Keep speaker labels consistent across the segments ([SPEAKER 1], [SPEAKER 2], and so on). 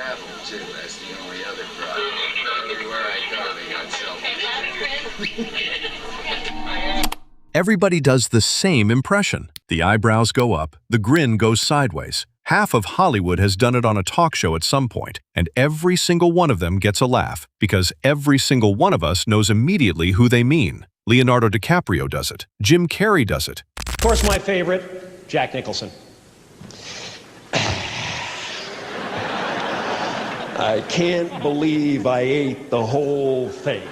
[SPEAKER 1] travel, too. That's the only other problem. Everywhere I go, they got selfies.
[SPEAKER 2] Everybody does the same impression. The eyebrows go up, the grin goes sideways. Half of Hollywood has done it on a talk show at some point, and every single one of them gets a laugh, because every single one of us knows immediately who they mean. Leonardo DiCaprio does it. Jim Carrey does it.
[SPEAKER 3] Of course, my favorite, Jack Nicholson. I can't believe I ate the whole thing.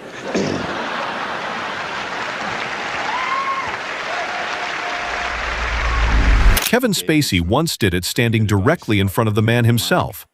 [SPEAKER 2] Kevin Spacey once did it standing directly in front of the man himself.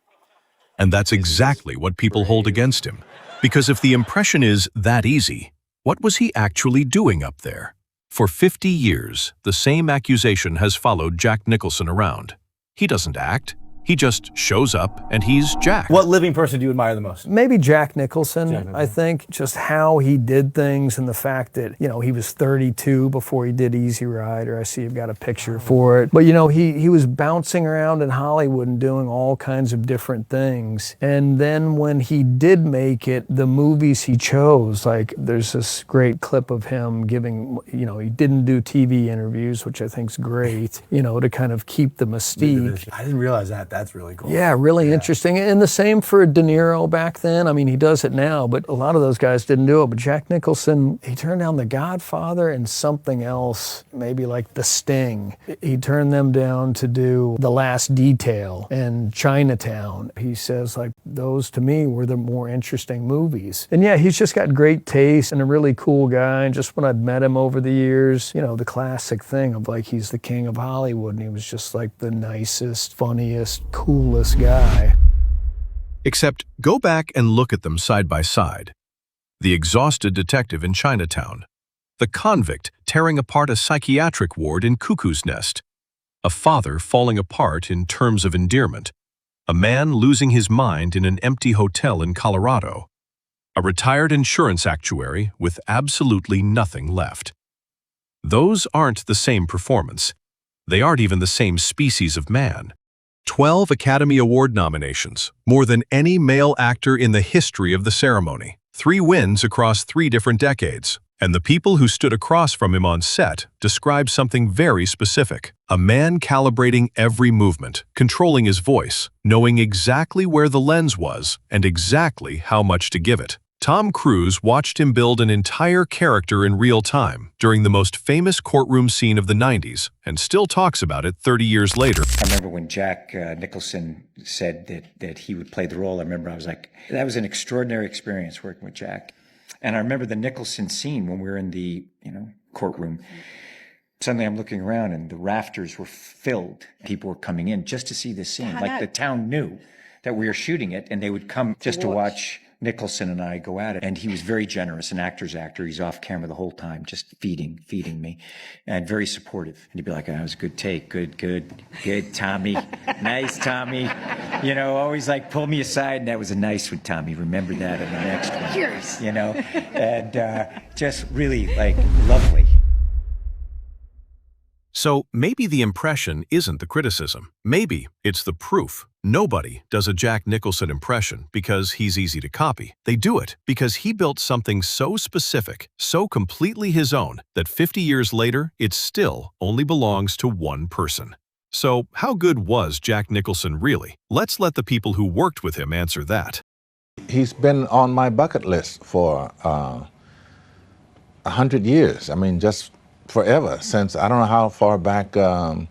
[SPEAKER 2] And that's exactly what people hold against him. Because if the impression is that easy, what was he actually doing up there? For 50 years, the same accusation has followed Jack Nicholson around. He doesn't act. He just shows up and he's Jack.
[SPEAKER 4] What living person do you admire the most?
[SPEAKER 5] Maybe Jack Nicholson, I think. Just how he did things and the fact that, you know, he was 32 before he did Easy Rider. I see you've got a picture for it. But, you know, he was bouncing around in Hollywood and doing all kinds of different things. And then when he did make it, the movies he chose, like there's this great clip of him giving, you know, he didn't do TV interviews, which I think's great, you know, to kind of keep the mystique.
[SPEAKER 4] I didn't realize that. That's really cool.
[SPEAKER 5] Yeah, really interesting. And the same for De Niro back then. I mean, he does it now, but a lot of those guys didn't do it. But Jack Nicholson, he turned down The Godfather and something else, maybe like The Sting. He turned them down to do The Last Detail and Chinatown. He says, like, those to me were the more interesting movies. And yeah, he's just got great taste and a really cool guy. And just when I'd met him over the years, you know, the classic thing of like, he's the king of Hollywood and he was just like the nicest, funniest, coolest guy.
[SPEAKER 2] Except go back and look at them side by side. The exhausted detective in Chinatown. The convict tearing apart a psychiatric ward in Cuckoo's Nest. A father falling apart in Terms of Endearment. A man losing his mind in an empty hotel in Colorado. A retired insurance actuary with absolutely nothing left. Those aren't the same performance. They aren't even the same species of man. 12 Academy Award nominations, more than any male actor in the history of the ceremony. 3 wins across 3 different decades. And the people who stood across from him on set described something very specific. A man calibrating every movement, controlling his voice, knowing exactly where the lens was and exactly how much to give it. Tom Cruise watched him build an entire character in real time during the most famous courtroom scene of the 90s and still talks about it 30 years later.
[SPEAKER 6] I remember when Jack Nicholson said that he would play the role, I remember I was like, that was an extraordinary experience working with Jack. And I remember the Nicholson scene when we were in the, you know, courtroom. Suddenly I'm looking around and the rafters were filled. People were coming in just to see this scene. Like the town knew that we were shooting it and they would come just to watch Nicholson and I go at it. And he was very generous, an actor's actor. He's off camera the whole time, just feeding me, and very supportive. And he'd be like, that was a good take. Good, Tommy. Nice, Tommy. You know, always like pull me aside. And that was a nice one, Tommy. Remember that in the next one.
[SPEAKER 7] Cheers.
[SPEAKER 6] You know, and just really like lovely.
[SPEAKER 2] So maybe the impression isn't the criticism. Maybe it's the proof. Nobody does a Jack Nicholson impression because he's easy to copy. They do it because he built something so specific, so completely his own, that 50 years later, it still only belongs to one person. So how good was Jack Nicholson really? Let's let the people who worked with him answer that.
[SPEAKER 8] He's been on my bucket list for 100 years. I mean, just forever, since I don't know how far back 5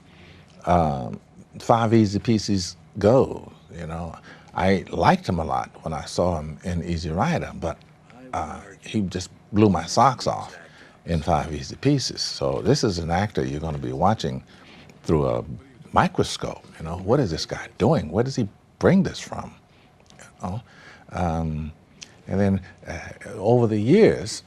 [SPEAKER 8] Easy Pieces go. You know, I liked him a lot when I saw him in Easy Rider, but he just blew my socks off in 5 Easy Pieces. So this is an actor you're going to be watching through a microscope. You know, what is this guy doing? Where does he bring this from? You know? And then over the years,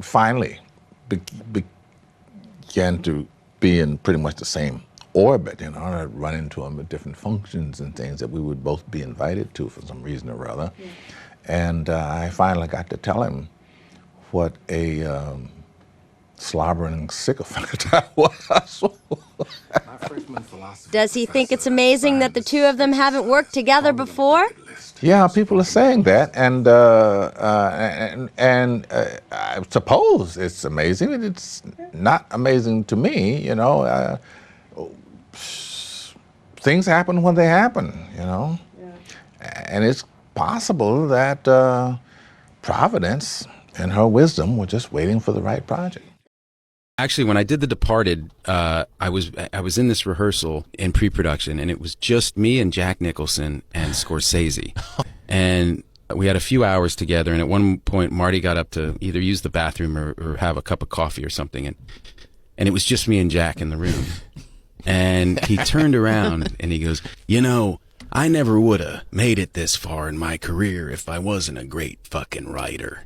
[SPEAKER 8] finally began to be in pretty much the same orbit, you know, and I'd run into him at different functions and things that we would both be invited to for some reason or other. Yeah. And I finally got to tell him what a slobbering sycophant I was.
[SPEAKER 7] Does he think it's amazing that the two of them haven't worked together before?
[SPEAKER 8] Yeah, people are saying that, and I suppose it's amazing. But it's not amazing to me, you know. Things happen when they happen, you know. Yeah. And it's possible that Providence, in her wisdom, were just waiting for the right project.
[SPEAKER 9] Actually, when I did The Departed, I was in this rehearsal in pre-production, and it was just me and Jack Nicholson and Scorsese. And we had a few hours together, and at one point, Marty got up to either use the bathroom or have a cup of coffee or something, and it was just me and Jack in the room. And he turned around, and he goes, you know, I never would have made it this far in my career if I wasn't a great fucking writer.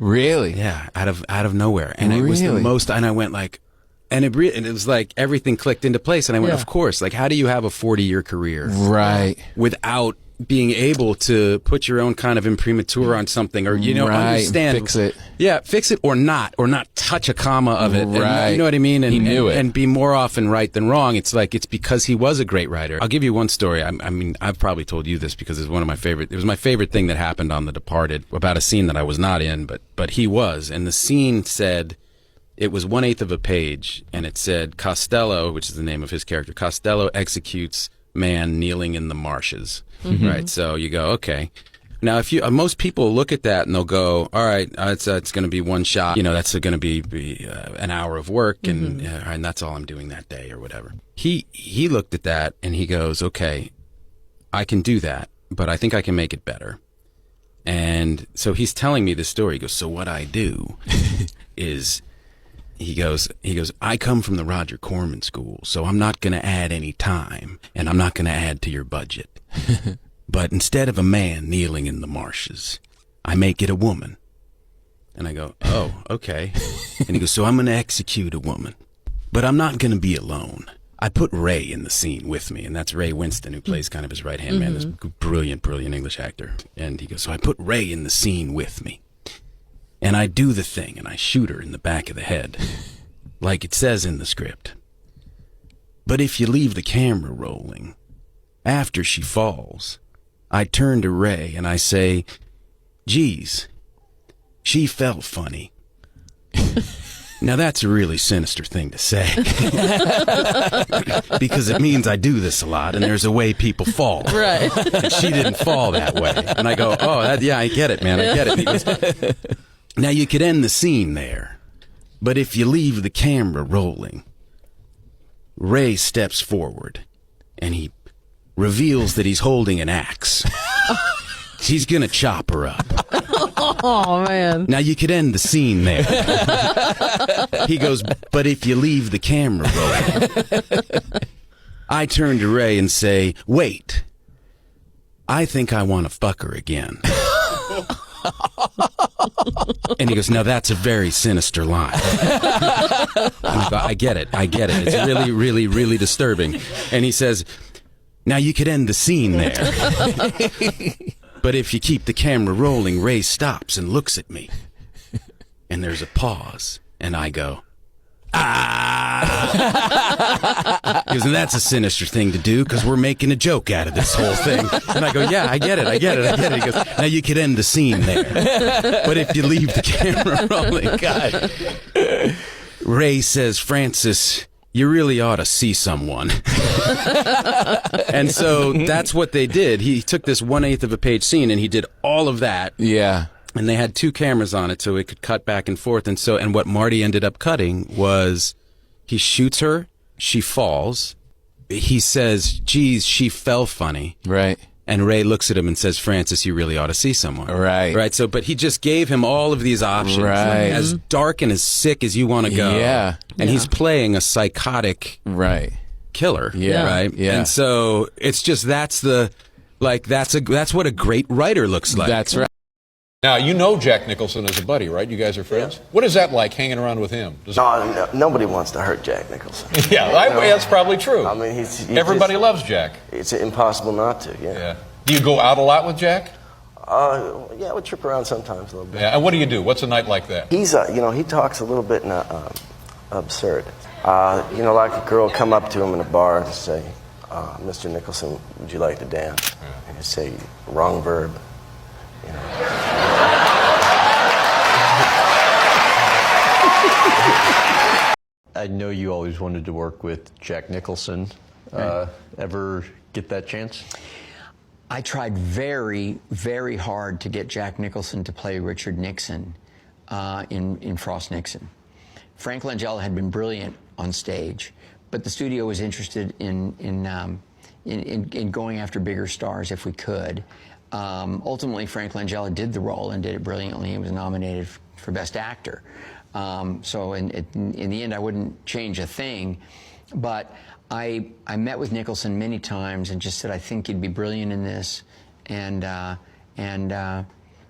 [SPEAKER 10] Really?
[SPEAKER 9] Yeah, out of nowhere. And it was the most, and I went like, and it was like everything clicked into place. And I went, of course, like how do you have a 40-year career?
[SPEAKER 10] Right.
[SPEAKER 9] Without being able to put your own kind of imprimatur on something, or, you know, understand.
[SPEAKER 10] Fix it.
[SPEAKER 9] Yeah, fix it or not touch a comma of it.
[SPEAKER 10] Right.
[SPEAKER 9] And, you know what I mean? And,
[SPEAKER 10] he knew it.
[SPEAKER 9] And be more often right than wrong. It's like, it's because he was a great writer. I'll give you one story. I mean, I've probably told you this because it's one of my favorite. It was my favorite thing that happened on The Departed, about a scene that I was not in, but he was. And the scene said, it was 1/8 of a page, and it said, Costello, which is the name of his character, Costello executes man kneeling in the marshes. Mm-hmm. Right. So you go, okay. Now, if you, most people look at that and they'll go, all right, it's going to be one shot. You know, that's going to be an hour of work, and that's all I'm doing that day or whatever. He looked at that and he goes, okay, I can do that, but I think I can make it better. And so he's telling me this story. He goes, so what I do is, he goes, I come from the Roger Corman school, so I'm not going to add any time, and I'm not going to add to your budget. But instead of a man kneeling in the marshes, I make it a woman. And I go, oh, okay. And he goes, so I'm going to execute a woman, but I'm not going to be alone. I put Ray in the scene with me, and that's Ray Winston, who plays kind of his right-hand man, this brilliant English actor. And he goes, so I put Ray in the scene with me. And I do the thing, and I shoot her in the back of the head, like it says in the script. But if you leave the camera rolling, after she falls, I turn to Ray and I say, geez, she felt funny. Now that's a really sinister thing to say. Because it means I do this a lot, and there's a way people fall.
[SPEAKER 11] Right.
[SPEAKER 9] And she didn't fall that way. And I go, oh, yeah, I get it, man, I get it. He goes, now you could end the scene there, but if you leave the camera rolling, Ray steps forward and he reveals that he's holding an axe. He's gonna chop her up.
[SPEAKER 11] Oh, man.
[SPEAKER 9] Now you could end the scene there. He goes, but if you leave the camera rolling, I turn to Ray and say, wait, I think I want to fuck her again. And he goes, now that's a very sinister line. I go, I get it. It's really, really, really disturbing. And he says, now you could end the scene there. But if you keep the camera rolling, Ray stops and looks at me. And there's a pause. And I go, ah. He goes, and that's a sinister thing to do because we're making a joke out of this whole thing. And I go, yeah, I get it. He goes, now you could end the scene there. But if you leave the camera rolling, God. Ray says, Francis, you really ought to see someone. And so that's what they did. He took this 1/8 of a page scene and he did all of that.
[SPEAKER 10] Yeah.
[SPEAKER 9] And they had 2 cameras on it so it could cut back and forth. And what Marty ended up cutting was he shoots her, she falls. He says, geez, she fell funny.
[SPEAKER 10] Right.
[SPEAKER 9] And Ray looks at him and says, Francis, you really ought to see someone.
[SPEAKER 10] Right.
[SPEAKER 9] Right. So, but he just gave him all of these options.
[SPEAKER 10] Right.
[SPEAKER 9] As dark and as sick as you want to go.
[SPEAKER 10] Yeah.
[SPEAKER 9] And he's playing a psychotic killer.
[SPEAKER 10] Yeah.
[SPEAKER 9] Right.
[SPEAKER 10] Yeah.
[SPEAKER 9] And so it's just, that's what a great writer looks like.
[SPEAKER 10] That's right.
[SPEAKER 12] Now, you know Jack Nicholson as a buddy, right? You guys are friends? Yeah. What is that like, hanging around with him?
[SPEAKER 13] No, nobody wants to hurt Jack Nicholson.
[SPEAKER 12] Yeah, that's probably true.
[SPEAKER 13] I mean,
[SPEAKER 12] everybody loves Jack.
[SPEAKER 13] It's impossible not to,
[SPEAKER 12] Yeah. Do you go out a lot with Jack?
[SPEAKER 13] Yeah, we trip around sometimes a little bit.
[SPEAKER 12] Yeah, and what do you do? What's a night like that?
[SPEAKER 13] He's, he talks a little bit absurd. Like a girl come up to him in a bar and say, Mr. Nicholson, would you like to dance? And he'd say, wrong verb.
[SPEAKER 3] I know you always wanted to work with Jack Nicholson. Ever get that chance?
[SPEAKER 14] I tried very, very hard to get Jack Nicholson to play Richard Nixon in Frost Nixon. Frank Langella had been brilliant on stage, but the studio was interested in going after bigger stars if we could. Ultimately, Frank Langella did the role and did it brilliantly. He was nominated for Best Actor. So in the end, I wouldn't change a thing, but I met with Nicholson many times and just said, I think you'd be brilliant in this, and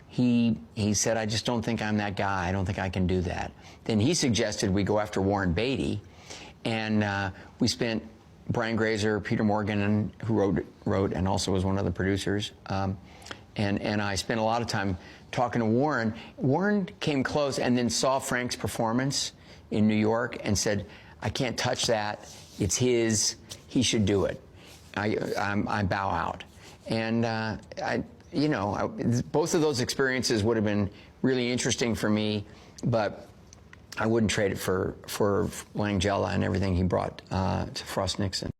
[SPEAKER 14] he said, I just don't think I'm that guy. I don't think I can do that. Then he suggested we go after Warren Beatty, and we spent Brian Grazer, Peter Morgan, who wrote and also was one of the producers, and I spent a lot of time talking to Warren. Warren came close and then saw Frank's performance in New York and said, I can't touch that. It's his. He should do it. I bow out. And both of those experiences would have been really interesting for me, but I wouldn't trade it for Langella and everything he brought to Frost Nixon.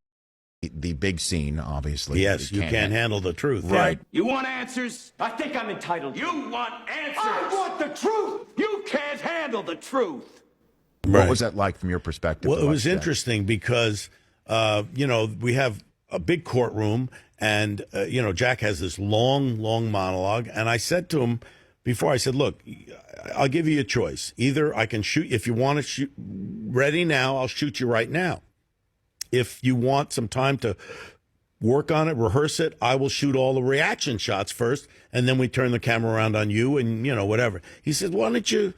[SPEAKER 15] The big scene, obviously.
[SPEAKER 16] Yes, you can't handle the truth.
[SPEAKER 15] Right.
[SPEAKER 17] You want answers? I think I'm entitled. You want answers? I want the truth. You can't handle the truth.
[SPEAKER 15] What was that like from your perspective?
[SPEAKER 16] Well, it was interesting because, we have a big courtroom and, Jack has this long monologue. And I said to him before, I said, look, I'll give you a choice. Either I can shoot, if you want to shoot ready now, I'll shoot you right now. If you want some time to work on it, rehearse it, I will shoot all the reaction shots first. And then we turn the camera around on you and, whatever. He said, why don't you,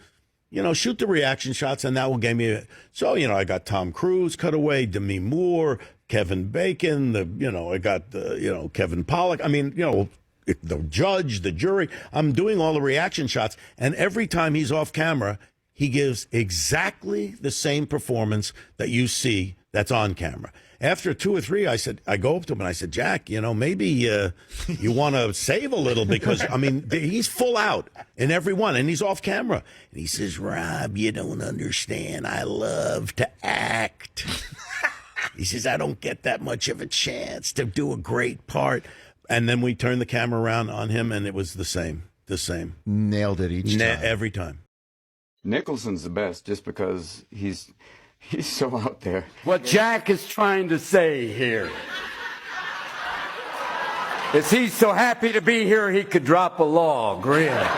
[SPEAKER 16] shoot the reaction shots, and that will give me it. So, I got Tom Cruise cut away, Demi Moore, Kevin Bacon, I got, Kevin Pollak. I mean, the judge, the jury. I'm doing all the reaction shots. And every time he's off camera, he gives exactly the same performance that you see that's on camera. After 2 or 3, I go up to him and I said, Jack, maybe you want to save a little because, he's full out in every one and he's off camera. And he says, Rob, you don't understand. I love to act. He says, I don't get that much of a chance to do a great part. And then we turned the camera around on him and it was the same.
[SPEAKER 15] Nailed it each time.
[SPEAKER 16] Every time.
[SPEAKER 18] Nicholson's the best just because he's so out there.
[SPEAKER 17] What Jack is trying to say here is he's so happy to be here he could drop a log, really.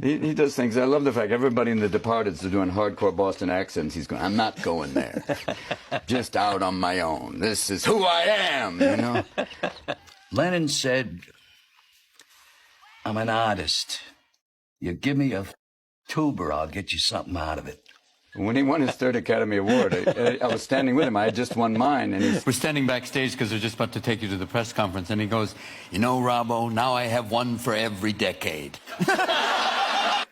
[SPEAKER 18] He does things. I love the fact everybody in The Departed's doing hardcore Boston accents. He's going, I'm not going there. Just out on my own. This is who I am,
[SPEAKER 19] Lennon said, I'm an artist. You give me a tuber, I'll get you something out of it.
[SPEAKER 18] When he won his 3rd Academy Award, I was standing with him. I had just won mine. And
[SPEAKER 20] we're standing backstage because they're just about to take you to the press conference. And he goes, Robbo, now I have one for every decade.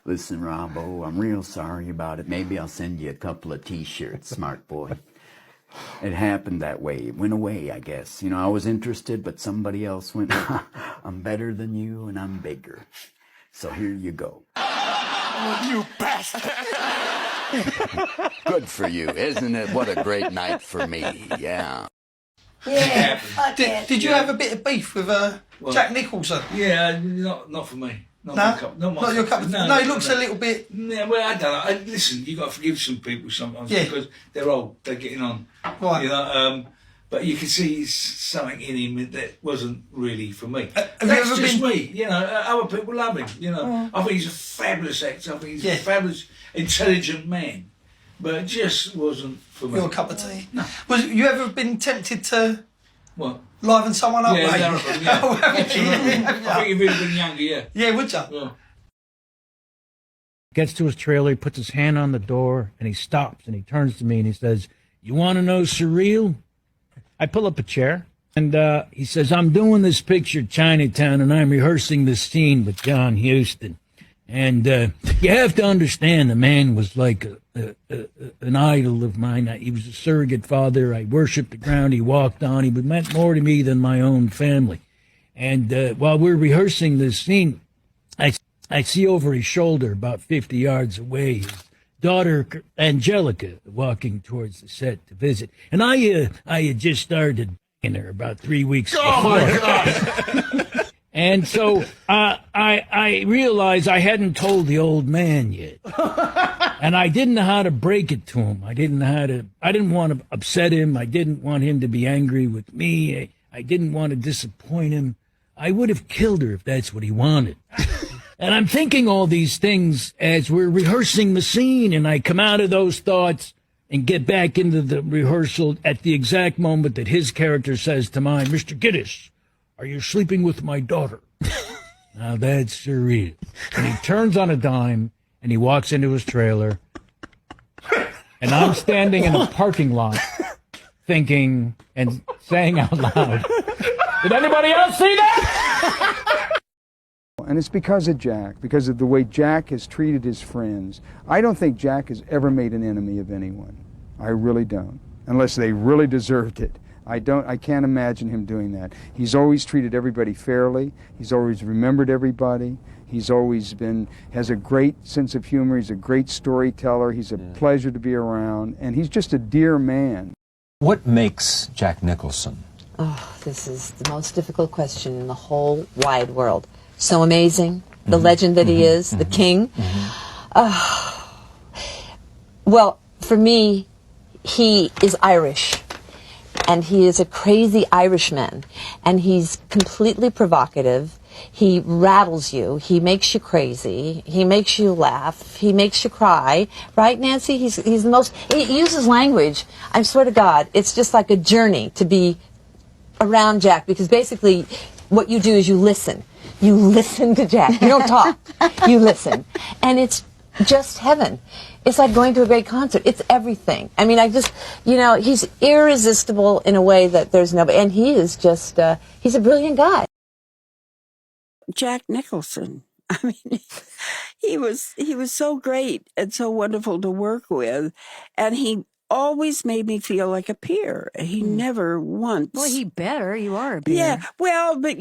[SPEAKER 21] Listen, Robbo, I'm real sorry about it. Maybe I'll send you a couple of T-shirts, smart boy. It happened that way. It went away, I guess. I was interested, but somebody else went, I'm better than you and I'm bigger. So here you go.
[SPEAKER 17] Oh, you bastard!
[SPEAKER 19] Good for you, isn't it? What a great night for me, yeah.
[SPEAKER 22] Yeah. Did you have a bit of beef with Jack Nicholson?
[SPEAKER 23] Yeah, not for me. Not
[SPEAKER 22] your cup of tea. No, he looks a little bit.
[SPEAKER 23] Yeah, well, I don't know. Listen, you got to forgive some people sometimes because they're old, they're getting on.
[SPEAKER 22] Right.
[SPEAKER 23] But you can see something in him that wasn't really for me.
[SPEAKER 22] Have
[SPEAKER 23] That's
[SPEAKER 22] you ever
[SPEAKER 23] just
[SPEAKER 22] been...
[SPEAKER 23] me. Other people love him. I think he's a fabulous actor. I think he's a fabulous, intelligent man. But it just wasn't for me.
[SPEAKER 22] Your cup of tea.
[SPEAKER 23] No.
[SPEAKER 22] Was you ever been tempted to
[SPEAKER 23] what?
[SPEAKER 22] Liven someone up?
[SPEAKER 23] Yeah,
[SPEAKER 22] mate?
[SPEAKER 23] absolutely. I think if he'd have been younger, yeah.
[SPEAKER 22] Yeah, would you?
[SPEAKER 23] Yeah.
[SPEAKER 24] Gets to his trailer, he puts his hand on the door, and he stops, and he turns to me, and he says, you want to know surreal? I pull up a chair, And he says, I'm doing this picture, Chinatown, and I'm rehearsing this scene with John Huston. And you have to understand, the man was like an idol of mine. He was a surrogate father. I worshipped the ground he walked on. He meant more to me than my own family. And while we're rehearsing this scene, I see over his shoulder, about 50 yards away, his daughter Angelica walking towards the set to visit. And I had just started banging her about 3 weeks before.
[SPEAKER 22] Oh my God!
[SPEAKER 24] And so I realized I hadn't told the old man yet. And I didn't know how to break it to him. I didn't want to upset him. I didn't want him to be angry with me. I didn't want to disappoint him. I would have killed her if that's what he wanted. And I'm thinking all these things as we're rehearsing the scene, and I come out of those thoughts and get back into the rehearsal at the exact moment that his character says to mine, Mr. Giddis, are you sleeping with my daughter? Now that's surreal. And he turns on a dime, and he walks into his trailer, and I'm standing in a parking lot thinking and saying out loud, did anybody else see that?
[SPEAKER 1] And it's because of Jack, because of the way Jack has treated his friends. I don't think Jack has ever made an enemy of anyone. I really don't, unless they really deserved it. I can't imagine him doing that. He's always treated everybody fairly. He's always remembered everybody. He's always has a great sense of humor. He's a great storyteller. He's a pleasure to be around, and he's just a dear man.
[SPEAKER 4] What makes Jack Nicholson?
[SPEAKER 5] Oh, this is the most difficult question in the whole wide world. So amazing, the legend that he is, the king. Well, for me, he is Irish, and he is a crazy Irishman, and he's completely provocative. He rattles you. He makes you crazy. He makes you laugh. He makes you cry. Right, Nancy? He's the most... He uses language. I swear to God, it's just like a journey to be around Jack, because basically what you do is you listen. You listen to Jack. You don't talk. You listen. And it's just heaven. It's like going to a great concert. It's everything. I mean, he's irresistible in a way that there's nobody. And he is just, he's a brilliant guy.
[SPEAKER 6] Jack Nicholson. I mean, he was so great and so wonderful to work with. And he always made me feel like a peer. He never once.
[SPEAKER 7] Well, he better. You are a peer.
[SPEAKER 6] Yeah. Well, but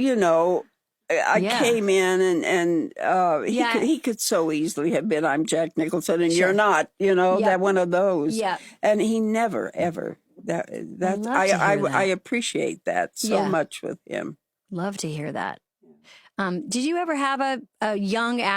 [SPEAKER 6] I came in and he could so easily have been, I'm Jack Nicholson and you're not, that one of those.
[SPEAKER 7] Yeah.
[SPEAKER 6] And he never, ever. I appreciate that so much with him.
[SPEAKER 7] Love to hear that. Did you ever have a young actor